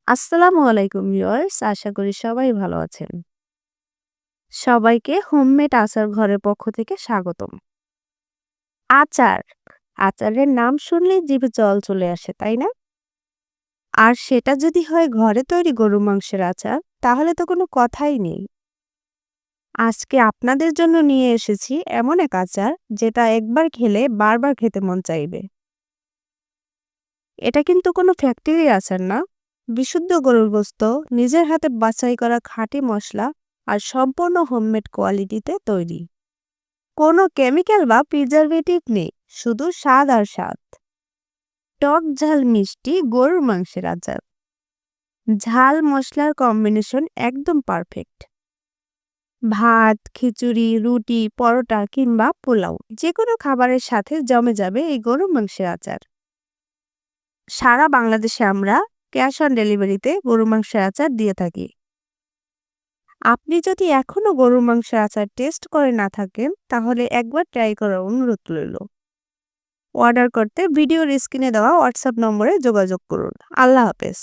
আসসালামু আলাইকুম ভিউয়ার্স, আশা করি সবাই ভালো আছেন। সবাইকে হোমমেড আচার ঘরের পক্ষ থেকে স্বাগতম। আচার, আচারের নাম শুনলেই জিভে জল চলে আসে, তাই না? আর সেটা যদি হয় ঘরে তৈরি গরুর মাংসের আচার, তাহলে তো কোনো কথাই নেই। আজকে আপনাদের জন্য নিয়ে এসেছি এমন এক আচার যেটা একবার খেলে বারবার খেতে মন চাইবে। এটা কিন্তু কোনো ফ্যাক্টরির আচার না। বিশুদ্ধ গরুর গোশত, নিজের হাতে বাছাই করা খাঁটি মসলা আর সম্পূর্ণ হোমমেড কোয়ালিটিতে তৈরি। কোনো কেমিক্যাল বা প্রিজারভেটিভ নেই, শুধু স্বাদ আর স্বাদ। টক ঝাল মিষ্টি গরুর মাংসের আচার। ঝাল মশলার কম্বিনেশন একদম পারফেক্ট। ভাত, খিচুড়ি, রুটি, পরোটা কিংবা পোলাও যে কোনো খাবারের সাথে জমে যাবে এই গরুর মাংসের আচার। সারা বাংলাদেশে আমরা ক্যাশ অন ডেলিভারিতে গরুর মাংসের আচার দিয়ে থাকি। আপনি যদি এখনো গরুর মাংসের আচার টেস্ট করে না থাকেন, তাহলে একবার ট্রাই করার অনুরোধ রইল। অর্ডার করতে ভিডিওর স্ক্রিনে দেওয়া হোয়াটসঅ্যাপ নম্বরে যোগাযোগ করুন। আল্লাহ হাফেজ।